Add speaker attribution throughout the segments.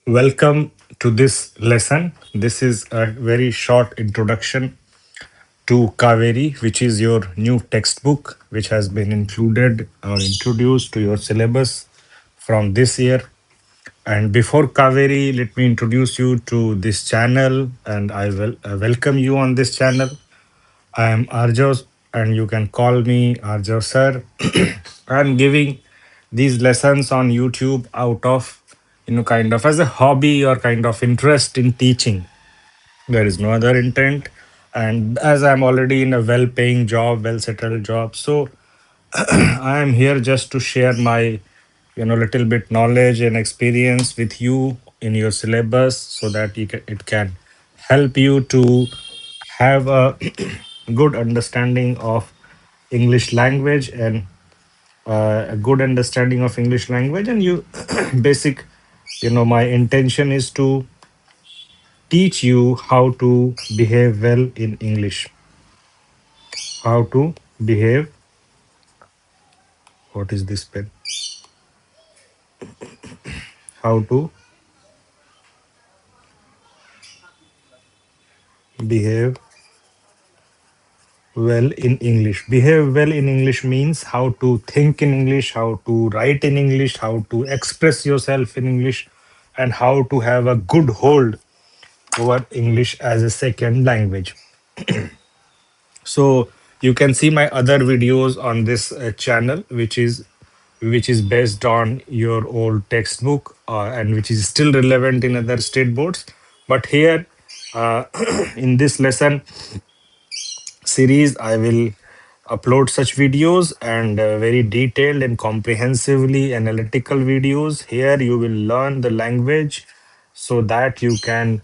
Speaker 1: Welcome to this lesson. This is a very short introduction to Kaveri, which is your new textbook, which has been included or introduced to your syllabus from this year. And before Kaveri, let me introduce you to this channel and I will welcome you on this channel. I am Arjos and you can call me Arjos sir. I'm giving these lessons on YouTube out of kind of as a hobby or kind of interest in teaching. There is no other intent. And as I'm already in a well-paying job, well-settled job, so I am here just to share my little bit knowledge and experience with you in your syllabus so that it can help you to have a good understanding of English language and a good understanding of English language and you basic my intention is to teach you how to behave well in English, how to behave. What is this pen? How to behave well in English. Behave well in English means how to think in English, how to write in English, how to express yourself in English, and how to have a good hold over English as a second language. So you can see my other videos on this channel, which is based on your old textbook and which is still relevant in other state boards. But here, uh, in this lesson series, I will upload such videos and very detailed and comprehensively analytical videos. Here, you will learn the language so that you can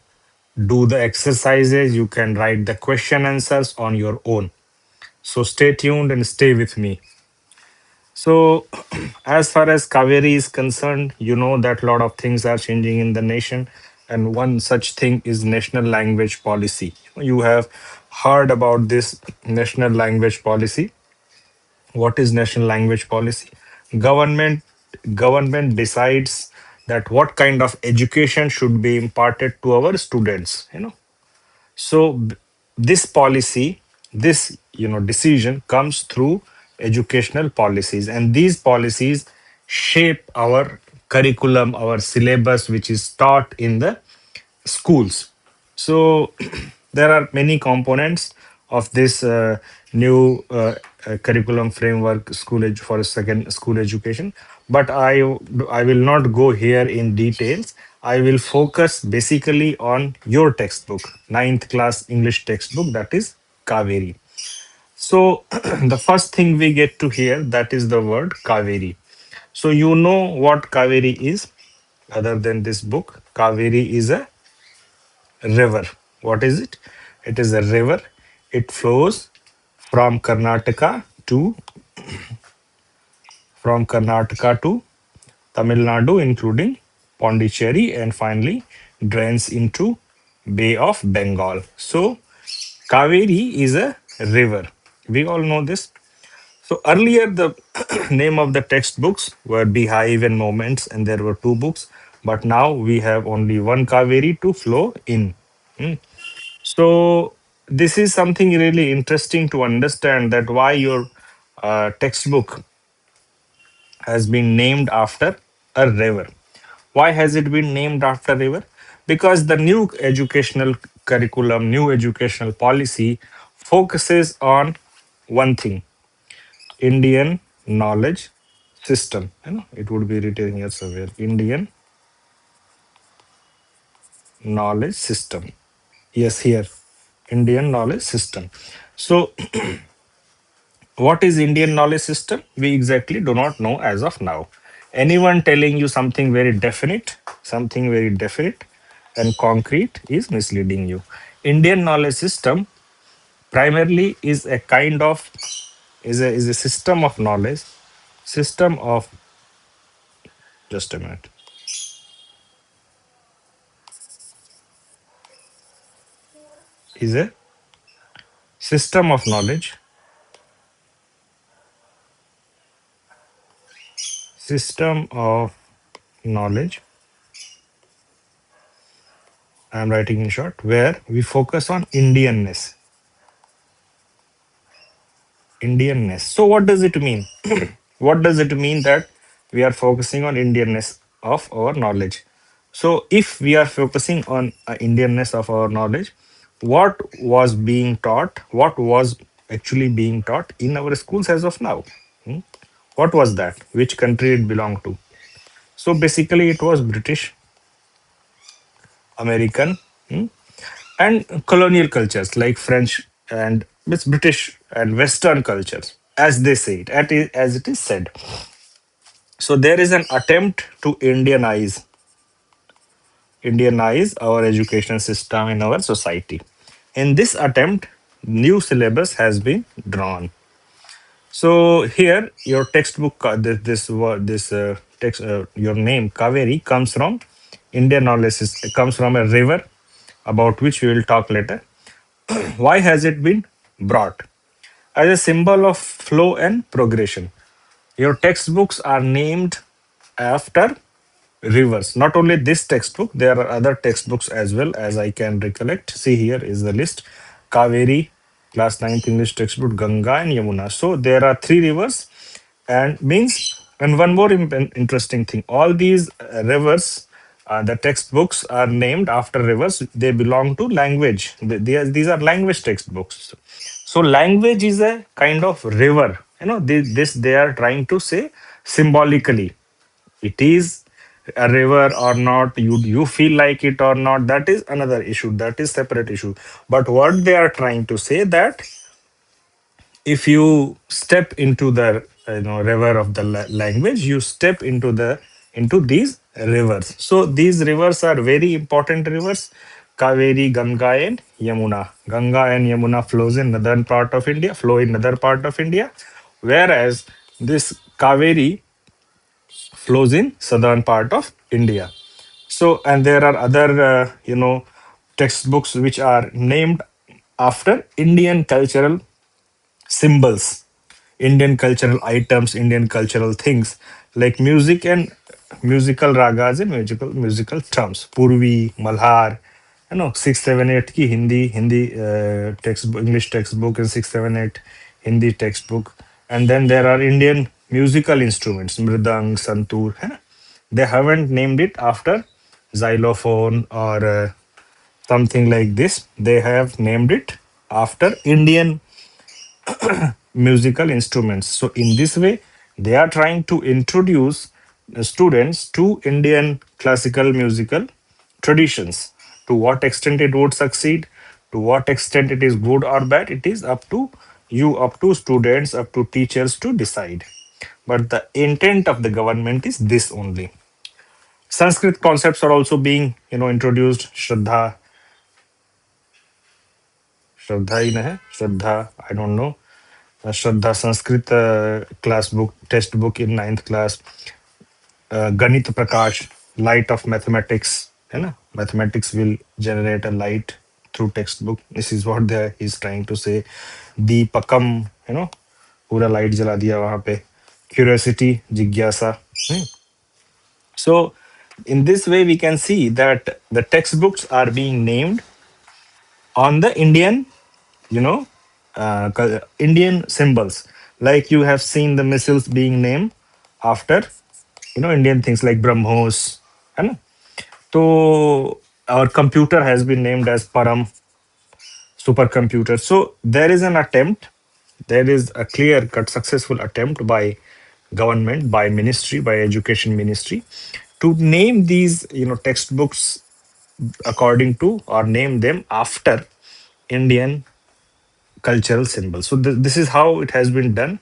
Speaker 1: do the exercises, you can write the question answers on your own. So stay tuned and stay with me. So, as far as Kaveri is concerned, you know that a lot of things are changing in the nation, and one such thing is national language policy. You have heard about this national language policy. What is national language policy? Government government decides that what kind of education should be imparted to our students. So this policy, this decision comes through educational policies, and these policies shape our curriculum, our syllabus, which is taught in the schools. So there are many components of this new curriculum framework for a second school education, but I will not go here in details. I will focus basically on your textbook, ninth class English textbook, that is Kaveri. So the first thing we get to hear, that is the word Kaveri. So you know what Kaveri is. Other than this book, Kaveri is a river. What is it? It is a river. It flows from Karnataka to Tamil Nadu, including Pondicherry, and finally drains into Bay of Bengal. So Kaveri is a river. We all know this. So earlier, the name of the textbooks were Beehive and Moments, and there were two books. But now we have only one Kaveri to flow in. Hmm. So this is something really interesting to understand that why your textbook has been named after a river. Why has it been named after a river? Because the new educational curriculum, new educational policy focuses on one thing: Indian knowledge system. It would be written here somewhere. Indian knowledge system. Yes, here. Indian knowledge system. So what is Indian knowledge system? We exactly do not know as of now. Anyone telling you something very definite and concrete is misleading you. Indian knowledge system primarily is a kind of is a system of knowledge, system of just a minute, is a system of knowledge, system of knowledge I'm writing in short, where we focus on Indianness. Indianness. So, what does it mean? What does it mean that we are focusing on Indianness of our knowledge? So, if we are focusing on Indianness of our knowledge, what was being taught? What was actually being taught in our schools as of now? Hmm? What was that? Which country it belonged to? So, basically, it was British, American, and colonial cultures like French and it's British and Western cultures, as they say it, as it is said. So there is an attempt to Indianize our education system in our society. In this attempt, new syllabus has been drawn. So here, your textbook, this word, this text, your name Kaveri comes from Indian knowledge. It comes from a river about which we will talk later. Why has it been brought? As a symbol of flow and progression. Your textbooks are named after rivers. Not only this textbook, there are other textbooks as well as I can recollect. See, here is the list. Kaveri, class ninth English textbook, Ganga and Yamuna. So there are three rivers and means, and one more interesting thing, all these rivers, the textbooks are named after rivers. They belong to language. These are language textbooks. So language is a kind of river. This they are trying to say symbolically. It is a river or not. You feel like it or not. That is another issue. That is separate issue. But what they are trying to say that if you step into the river of the language, you step into these rivers. So these rivers are very important rivers: Kaveri, Ganga, and Yamuna. Ganga and Yamuna flow in northern part of India, whereas this Kaveri flows in southern part of India. So, and there are other, textbooks which are named after Indian cultural symbols, Indian cultural items, Indian cultural things like music and musical ragas and musical terms. Purvi, Malhar, 678 ki Hindi textbook, English textbook and 678 Hindi textbook. And then there are Indian musical instruments, mridang, santur. है ना? They haven't named it after xylophone or something like this. They have named it after Indian musical instruments. So, in this way, they are trying to introduce the students to Indian classical musical traditions. To what extent it would succeed, to what extent it is good or bad, it is up to you, up to students, up to teachers to decide. But the intent of the government is this only. Sanskrit concepts are also being, introduced. Shraddha ही ना है, Shraddha, I don't know. Shraddha Sanskrit class book, test book in ninth class, Ganit Prakash, light of mathematics, है ना? Mathematics will generate a light through textbook. This is what he's trying to say. Deepakam, पूरा light जला दिया वहाँ पे. Curiosity, जिज्ञासा. So in this way, we can see that the textbooks are being named on the Indian, Indian symbols. Like you have seen the missiles being named after, Indian things like BrahMos. है ना? So our computer has been named as Param supercomputer. So there is an attempt, there is a clear cut successful attempt by government, by ministry, by education ministry to name these, textbooks according to or name them after Indian cultural symbols. So this is how it has been done.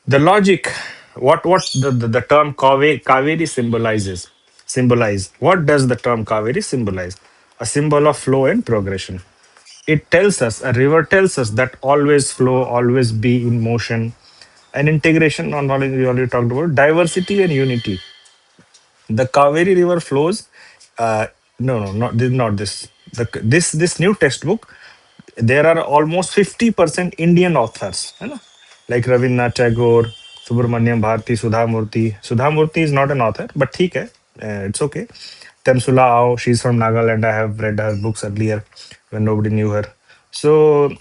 Speaker 1: The logic, what the term Kaveri symbolize. What does the term Kaveri symbolize? A symbol of flow and progression. It tells us, a river tells us that always flow, always be in motion. And integration on knowledge we already talked about, diversity and unity. The Kaveri River flows. No, not this. This new textbook. There are almost 50% Indian authors, है ना? Like Rabindranath Tagore, Subramanyam Bharati, Sudha Murthy. Sudha Murthy is not an author, but ठीक है, it's okay. Temsula Ao, she's from Nagaland. I have read her books earlier when nobody knew her. So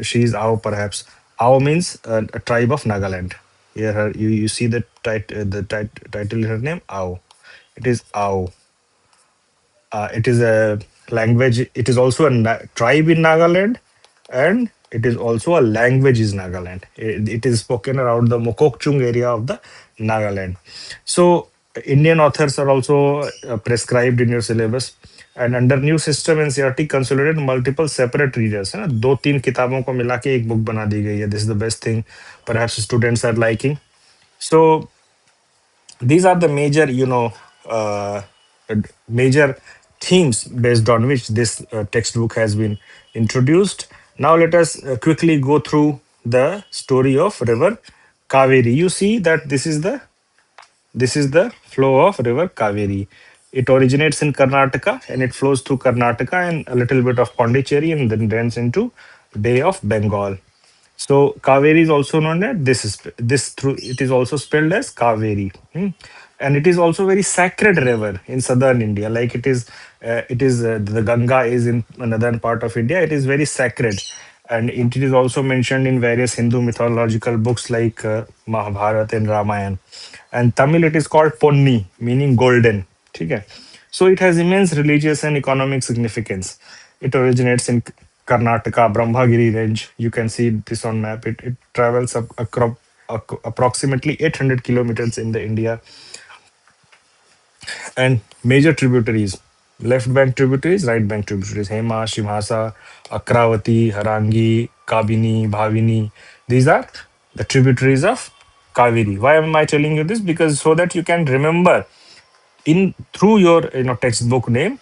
Speaker 1: she's Ao perhaps. Ao means a tribe of Nagaland. Here, you see title in her name, Ao. It is Ao. It is a language. It is also a tribe in Nagaland, and it is also a language in Nagaland. It is spoken around the Mokokchung area of the Nagaland. So Indian authors are also prescribed in your syllabus. And under new system NCERT consolidated multiple separate readers. है ना, दो तीन किताबों को मिला के एक book बना दी गई है. This is the best thing. Perhaps students are liking. So these are the major major themes based on which this textbook has been introduced. Now let us quickly go through the story of river Kaveri. You see that this is the flow of river Kaveri. It originates in Karnataka and it flows through Karnataka and a little bit of Pondicherry and then drains into Bay of Bengal. So Kaveri is also known as this through it is also spelled as Kaveri. And it is also very sacred river in southern India. Like it is the Ganga is in another part of India. It is very sacred, and it is also mentioned in various Hindu mythological books like Mahabharata and Ramayana. And Tamil it is called Ponni, meaning golden. Okay. So it has immense religious and economic significance. It originates in Karnataka, Brahmagiri range. You can see this on map. It travels approximately 800 kilometers in the India. And major tributaries, left bank tributaries, right bank tributaries, Hema, Shimhasa, Akravati, Harangi, Kabini, Bhavini. These are the tributaries of Kaveri. Why am I telling you this? Because so that you can remember in through your textbook name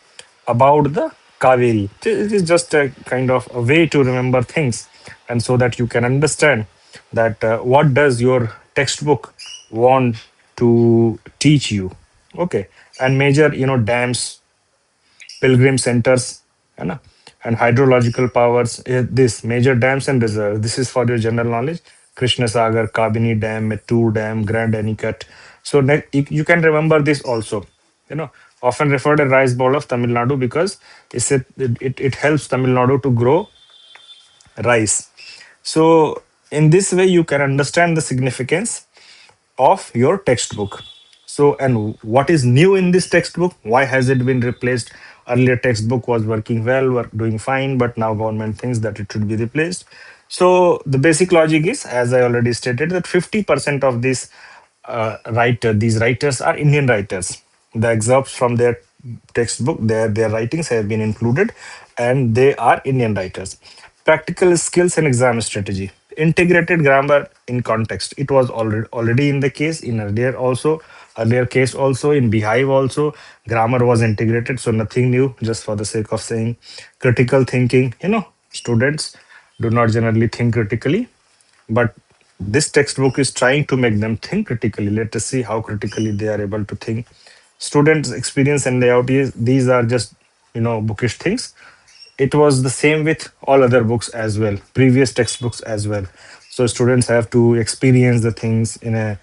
Speaker 1: about the Kaveri. It is just a kind of a way to remember things, and so that you can understand that what does your textbook want to teach you. Okay. And major dams, pilgrim centers, है ना, and hydrological powers. This major dams and reserves. This is for your general knowledge. Krishna Sagar, Kabini Dam, Mettur Dam, Grand Anicut. So you can remember this also. Often referred as rice bowl of Tamil Nadu because it helps Tamil Nadu to grow rice. So in this way, you can understand the significance of your textbook. So, and what is new in this textbook? Why has it been replaced? Earlier textbook was working well, were doing fine, but now government thinks that it should be replaced. So the basic logic is, as I already stated, that 50% of these writers are Indian writers. The excerpts from their textbook, their writings have been included, and they are Indian writers. Practical skills and exam strategy. Integrated grammar in context. It was already in the case in earlier case also in Beehive also. Grammar was integrated, so nothing new. Just for the sake of saying, critical thinking. Students do not generally think critically, but this textbook is trying to make them think critically. Let us see how critically they are able to think. Students' experience and layout these are just bookish things. It was the same with all other books as well, previous textbooks as well. So students have to experience the things in a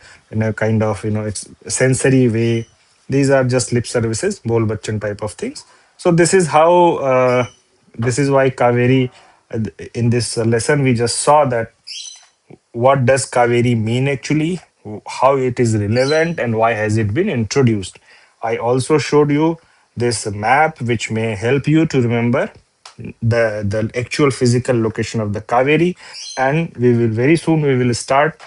Speaker 1: kind of it's sensory way. These are just lip services, bol bachan type of things. So this is why Kaveri, in this lesson we just saw that what does Kaveri mean actually, how it is relevant, and why has it been introduced. I also showed you this map which may help you to remember the actual physical location of the Kaveri, and very soon we will start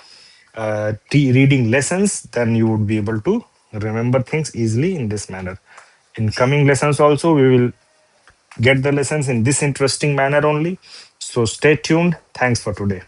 Speaker 1: reading lessons. Then you would be able to remember things easily in this manner. In coming lessons also we will get the lessons in this interesting manner only. So stay tuned. Thanks for today.